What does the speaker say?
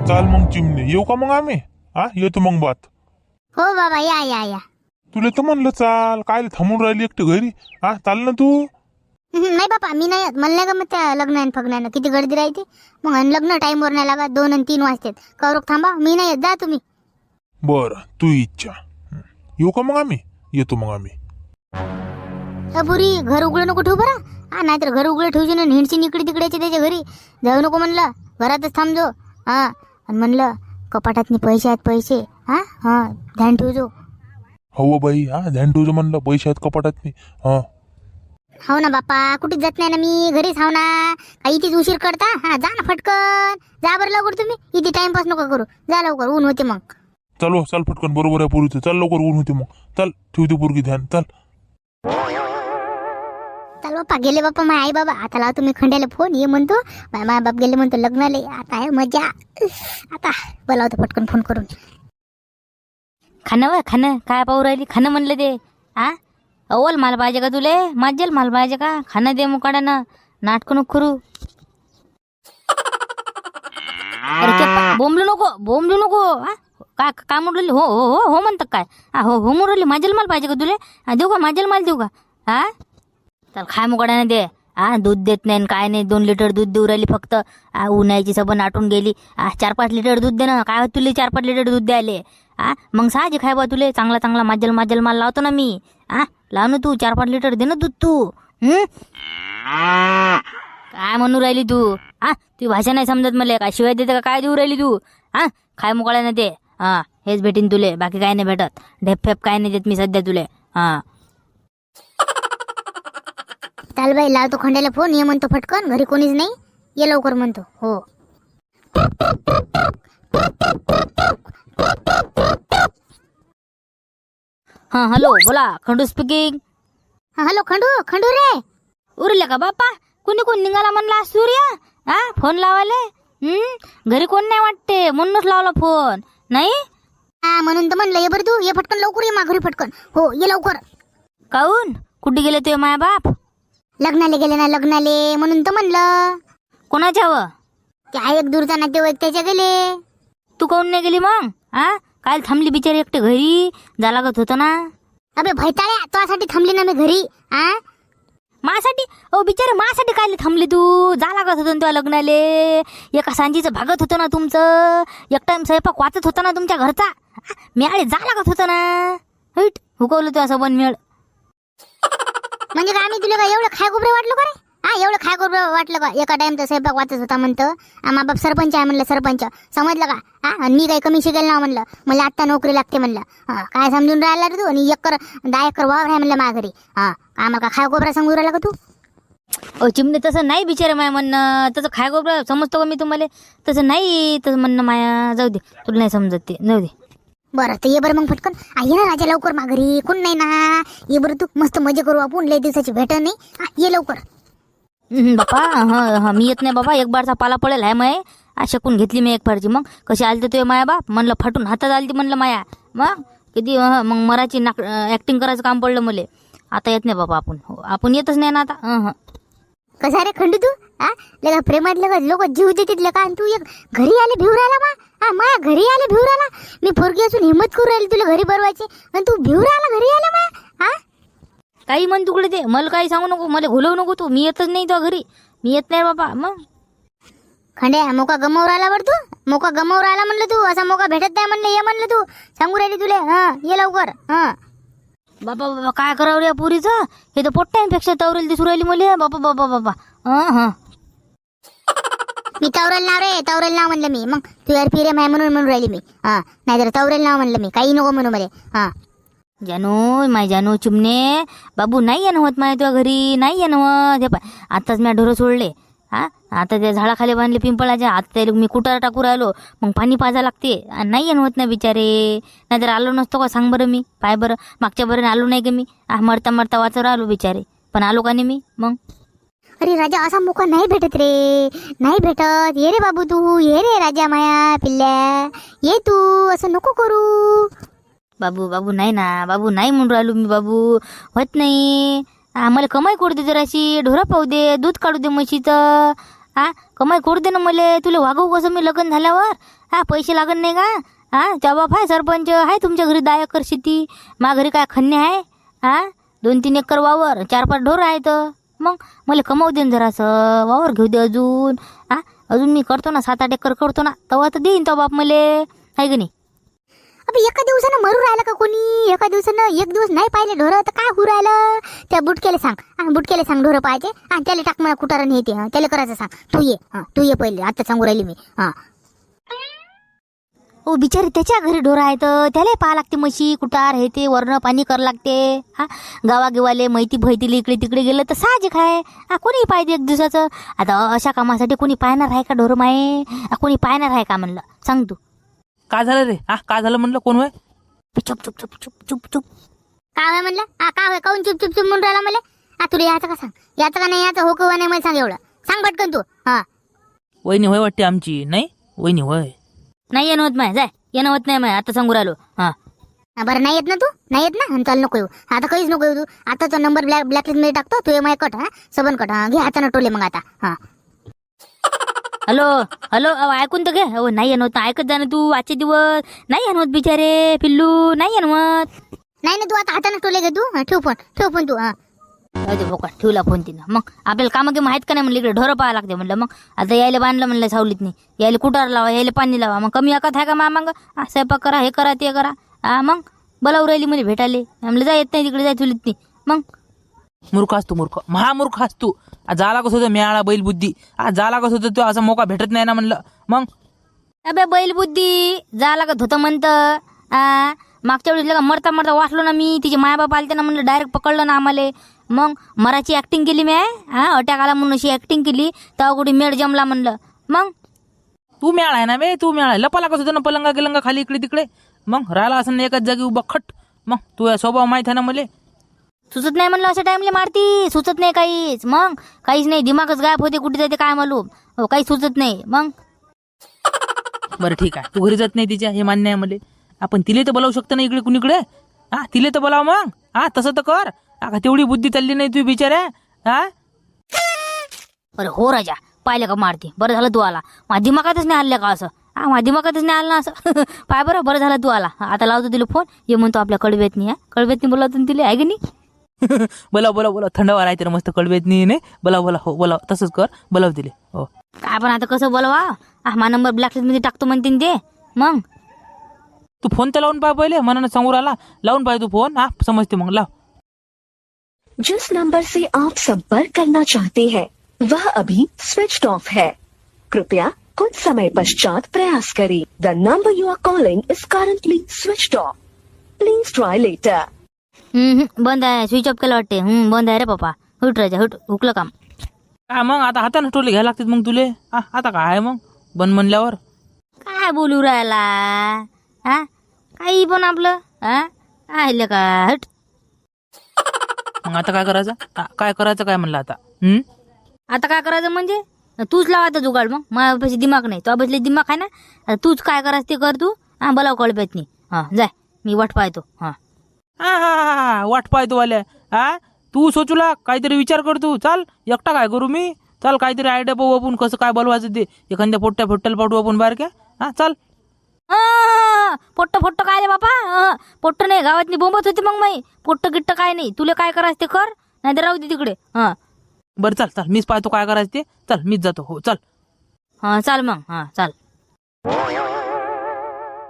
चाल मग चिमणे, येऊ का मग आम्ही? येतो मग बात. हो बाबा, या या या. तुला तर म्हणलं चाल, काय थांबून राहिली एकटी घरी? चाल ना तू. नाही बाबा, मी नाही येत. मला नाही गमत त्या लग्न फग्नानं, किती गर्दी राहते. मग लग्न टाईमवर नाही लागा, 2 आणि 3 वाजतात. कवरोक थांबा, मी नाही येत, जा तुम्ही. बरं, तू इच्छा. येऊ का मग आम्ही? येतो मग आम्ही. पुरी घर उघडं नको ठेवू बरं. नाहीतर घर उघडं ठेवू ना, हिंडची इकडे तिकडेची त्याच्या घरी जाऊ नको म्हणलं, घरातच थांबजो. आणि म्हणलं कपाटात पैसे आहेत, पैसे ध्यान ठेवजो. हो बाई, ध्यान ठेवजो म्हणलं, पैसे आहेत कपाटात नाही. हो ना बाप्पा, कुठेच जात नाही ना मी, घरीच हाव ना. काही इथेच उशीर करता. जा ना फटकन, जा बरं लवकर तुम्ही. इथे टाइमपास नको करू, जा लवकर, ऊन होते मग. चलो चल फटकन, बरोबर आहे पोरीचं. चल लवकर, ऊन होते मग. चल ठेवते पोरगी ध्यान. चल चल बाप्पा, गेले बाप्पा माय आई बाबा. आता लाव तुम्ही खंड्याला फोन, ये म्हणतो माय बाप गेले म्हणतो लग्नाले. आता आहे मजा. आता बोलावतो पटकन फोन करून. खाणं खाणं काय पाहू राहिली? खाणं म्हणलं ते. अव्वल माल पाहिजे का तुले? माजेल माल पाहिजे का? खाणं दे मुकाड्यानं, नाटकं नको करू. अरे ते बोंबलू नको. काय काय म्हणून हो हो हो हो म्हणतात काय? हो हो म्हणून माजेल माल पाहिजे का तुले? देऊ का माजेल माल, देऊ का? तर खाय मुकाड्यानं दे. दूध देत नाही काय नाही. 2 लिटर दूध देऊ राहिली फक्त. उन्हाळ्याची सबन आटून गेली. 4-5 लिटर दूध दे ना. काय होत तुले 4-5 लिटर दूध द्यायले? मग साहजिक खाय बा तुले. चांगला माजेल माल लावतो ना मी. लाव ना तू, 4-5 लिटर दे ना दूध तू. काय म्हणू राहिली तू? तुझी भाषा नाही समजत मला. काय शिवाय देते का काय देऊ राहिली तू? खाय मुकाड्यानं दे. हेच भेटीन तुले, बाकी काय नाही भेटत. ढेप काय नाही देत मी सध्या तुले. चाल बाई, लावतो खंड्याला फोन, ये म्हणतो फटकन, घरी कोणीच नाही, ये लवकर म्हणतो. हो हॅलो, बोला, खंडू स्पीकिंग. हॅलो खंडू रे. उरले का बाप्पा? कोण निघाला म्हणला सूर्य? फोन लावाले. घरी कोण नाही वाटते, म्हणूनच लावला फोन. नाही म्हणून तर म्हणलं, ये बरं तू, ये फटकन लवकर, ये घरी फटकन. हो ये लवकर. काऊन? कुठे गेले तुझे माया बाप? लग्नाले गेले ना, लग्नाले, म्हणून तर म्हणलं. कोणाच्या व? त्या एक दूरचा नातेवाईक त्याच्या गेले. तू काऊन नाही गेली मग? काल थांबली बिचारी एकटे घरी, जा लागत होतं ना. अबे भैताळ्या, तुझ्यासाठी थांबली ना मी घरी. मासाठी? बिचारे मासाठी काय थांबली तू? जा लागत होतं तुझ्या लग्नाले. एका सांजीचं भागत होतं ना तुमचं. एक टाइम स्वयंपाक वाचत होता ना तुमच्या घरचा. मेळे जा लागत होतं ना. हट, हुकवलं तुझ्या सबन मेळ. म्हणजे का आम्ही तुला काय एवढं खाय गोबरे वाटलं का रे? एवढं खाय गोबरे वाटलं का? एका टाइमचा स्वयंपाक वाचत होता म्हणतं. मा बाप सरपंच आहे म्हणलं, सरपंच समजलं का? आणि मी काही कमी शिकेल ना म्हणलं. मला आत्ता नोकरी लागते म्हणलं. काय समजून राहिला रे तू? आणि 10 एकर वावर आहे म्हणलं माझ्या घरी. आम्हाला का खाय गोबरा समजून राहिला का तू? चिमणे तसं नाही बिचारे माया म्हणणं. तसं खाय गोबरा समजतो का मी तुम्हाला? तसं नाही, तसं म्हणणं माया. जाऊ दे, तुला नाही समजत ते, जाऊ दे. बरं तर ये बरं मग फटकन. ये ना राजा लवकर घरी, कोण नाही ना. ये बरं तू, मस्त मजा करू आपण, लय दिवसाची भेट नाही. ये लवकर. बापा मी येत नाही बाबा. एक बारचा पाला पडेल आहे माय. शकून घेतली मी एक फारची. मग कशी आली तर तुझे माया बाप म्हणलं, फाटून हातात आली म्हणलं माया. मग किती मग मराठी ऍक्टिंग करायचं काम पडलं मला. आता येत नाही बाबा आपण येतच नाही ना आता. कसा रे खंडू तू? लगा प्रेमात लोक जीव देतात लका, आणि तू एक घरी आले भिव राहिला बा. माया घरी आले भिव राहिला. मी पोरगी असून हिंमत करू राहिली तुला घरी बरवायची, आणि तू भिव राहिला घरी आला माया. काही म्हण तुकडे ते, मला काही सांगू नको, मला घुलवू नको तू. मी येतच नाही तो घरी, मी येत नाही बाबा. मग खंड्या, मोका गमावर आला बरं तू. मोका गमावर आला म्हणलं तू. असा मोका भेटत नाही म्हणलं. ये म्हणलं तू, सांगू राहिली तुले. ये लवकर. बाबा काय करावं रे पुरीचं? हे तर पोट्ट्यांपेक्षा तवरेल दिसू राहिली मुले. बाबा. मी तवरेल नाव रे, तवरेल नाव म्हणलं मी. मग तू यार फिरे माय म्हणून राहिली मी. नाहीतर तवरेल नाव म्हणलं मी, काही नको म्हणू मध्ये. जानू चिमणे बाबू नाही येणं होत माय तुझ्या घरी, नाही येणं होत. हे पाय, आताच मी ढोरं सोडले. आता त्या झाडाखाली बांधले पिंपळाच्या. आता ते मी कुटार टाकू राहिलो, मग पाणी पाजा लागते. नाही येणं होत नाही बिचारे. नाहीतर आलो नसतो का सांग बरं मी? पाय बरं, मागच्या बरं आलो नाही का मी? मरता वाचर आलो बिचारे. पण आलो का नाही मी मग? अरे राजा, असा मोका नाही भेटत रे, नाही भेटत. ये रे बाबू तू, ये रे राजा माया पिल्ल्या, ये तू. असं नको करू. बाबू बाबू नाही ना, बाबू नाही म्हणून राहिलो मी. बाबू होत नाही. मला कमाई करू दे जराशी, ढोरं पाहू दे, दूध काढू दे म्हशीचं. कमाई करू दे ना मला. तुला वागवू कसं मी लग्न झाल्यावर? पैसे लागत नाही का? त्या बाप आहे सरपंच, आहे तुमच्या घरी 10 एकर शेती, माझ्या घरी काय खन्ने आहे? 2-3 एकर वावर, 4-5 ढोरं आहेत. मग मला कमावू दे ना जरासं, वावर घेऊ दे अजून. अजून मी करतो ना 7-8 एकर करतो ना, तेव्हा तर देईन तो बाप मले, आहे की नाही? अबे एका दिवसानं मरू राहिलं का कोणी? एका दिवसानं एक दिवस नाही पाहिले ढोरं तर काय होऊ राहिलं? त्या बुटकेले सांग ढोरं पाहिजे. त्याला टाक मला कुटारण हे ते. त्याला करायचं सांग. तू ये पहिले, आता सांगू राहिली मी. ओ बिचारी त्याच्या घरी ढोरं आहेत, त्याला पाहा लागते म्हशी कुटार हे ते, वरण पाणी करावं लागते. गावागिवाले माहिती भैतीले इकडे तिकडे गेलं तर साहजिक आहे. कोणी पाहिजे एक दिवसाचं? आता अशा कामासाठी कोणी पाहणार आहे का ढोरं माये? कोणी पाहणार आहे का म्हणलं? सांग तू. काय झालं रे? काय झालं म्हणलं? कोण होय? चुप चुप चुप चुप चुप चुप. काय होय म्हणलं? काय होय? काऊन चुप चुप चुप म्हणून राहिला मला? तुला याचं का सांग? याचं का नाही याचं? हो किंवा नाही मला सांग, एवढं सांग पटकन तू. वहिनी होय वाटते आमची. नाही वहिनी होय. नाही येणं होत माय, जाय. येणं होत नाही माय, आता सांगू राहिलो. बरं नाही येत ना? तू नाही येत ना? चल नको येऊ आता, काहीच नको येऊ तू. आता तो नंबर ब्लॅकलिस्ट मध्ये टाकतो. तू माय कट. सबन कट. घे हातानं टोले मग आता. हॅलो हॅलो, ऐकून तर घे. नाही येणं होत, ऐकत जा ना तू. आजचे दिवस नाही येणं होत बिचारे पिल्लू, नाही येणं होत. नाही ना तू आता हातानं टोले घे तू. ठेव फोन तू. बोका ठेवला फोन तिनं. मग आपल्याला कामं की माहित का नाही म्हणलं, इकडे ढोरं पाहा लागते म्हणलं. मग आता यायला बांधलं म्हणलं सावलीत नाही, यायला कुटार लावा, यायला पाणी लावा. मग कमी एकात आहे का मा? मग स्वयंपाक करा, हे करा ते करा. मग बोलावून राहिली मला भेटायला. म्हणलं जा, येत नाही तिकडे, जाय चुलीत नाही. मग मूर्ख असतो, मूर्ख, महामूर्ख असतो. जाला कसं होतं मेळा बैल बुद्धी. जाला कसं होतं, तो असा मोका भेटत नाही ना म्हणलं. मग अबे बैल बुद्धी जा लागत होतं म्हणतं. मागच्या वेळेस लगा मरता मरता वाचलो ना मी. तिचे मायबाप आलते ना म्हणलं, डायरेक्ट पकडलं ना आम्हाला. मग मराची ऍक्टिंग केली मी. अटॅक आला म्हणून अशी ऍक्टिंग केली, तेव्हा कुठे मेळ जमला म्हणलं. मग तू मेळा आहे ना बे, तू मेळा आहे. लपाला कसं होतं ना, पलंगा गिलंगा खाली इकडे तिकडे. मग राहिला असं ना एकाच जागी उभा खट. मग तू स्वभाव माहित आहे ना मला. सुचत नाही म्हणलं, अशा टाइमला मारती. सुचत नाही काहीच. मग काहीच नाही, दिमागच गायब होते, कुठे जाते काय मालूम. काही सुचत नाही. मग बरं ठीक आहे, तू घरी जात नाही तिच्या, हे मान्य आहे मला. आपण तिले तर बोलावू शकतो ना इकडे कुणीकडे. तिले तर बोलाव मग. तसं तर कर. तेवढी बुद्धी चालली नाही तू बिचाऱ्या. अरे हो राजा, पाहिलं का मारती. बरं झालं तू आला. माझ्या दिमागातच नाही आलं का असं? माझ्या दिमागातच नाही आलं ना असं. पाय बरं झालं तू आला. आता लावतो तिला फोन. ये म्हणतो आपल्या कळवेत नाही. कळवेत नाही बोलावतो तिला, आहे की नाही? बोला थंडवा राहते ना मस्त. कळवेत नाही बोला हो बोला, तसंच कर. बोलाव दिले हो. काय पण आता कसं बोलवा? माझा नंबर ब्लॅकलिस्ट मध्ये टाकतो म्हणते ते. मग तू फोन तर लावून पाय पहिले. मनानं सांगू राहिला, लावून पाय तू फोन. समजते मग, लाव. जिस नंबर से आप संपर्क करना चाहते हैं वह अभी स्विच ऑफ है. कृपया कुछ समय पश्चात प्रयास करें. The number you are calling is currently switch off. Please try later. बंद आहे, स्विच ऑफ केलं वाटते. बंद आहे रे पप्पा. हुट राजा हुट, हुकलं काम. मग आता हातानं टोले घ्यायला लागतात मग तुले. आता काय आहे मग बंद म्हणल्यावर? काय बोलू राहिला? काही पण आपलं आहे का? हट. मग आता काय करायचं? काय करायचं काय म्हणलं आता? आता काय करायचं म्हणजे? तूच लावायचं जुगाड. मग माझ्यापाशी दिमाग नाही, तो बसले दिमाग आहे ना. आता तूच काय करायचं ते कर तू. बोलाव कळपेत नाही. जाय, मी वाट पाहतो. वाट पाहतो वाल्या. तू सोचूला काहीतरी विचार कर तू. चाल, एकटा काय करू मी? चाल, काहीतरी आयडिया पाहू आपण, कसं काय बोलवायचं ते. एखाद्या फोट्याला पाठवू आपण बाहेर क्या. चाल. पोट्ट काय रे बापा? पोट्ट नाही, गावातली बोंबत होती मग माई. पोट्ट गिट्ट काय नाही. तुला काय करायचं ते कर, नाही तर राहू दे तिकडे. बरं चाल मीच पाहतो काय करायचं ते. चल मीच जातो. हो चाल. चाल मग. चाल.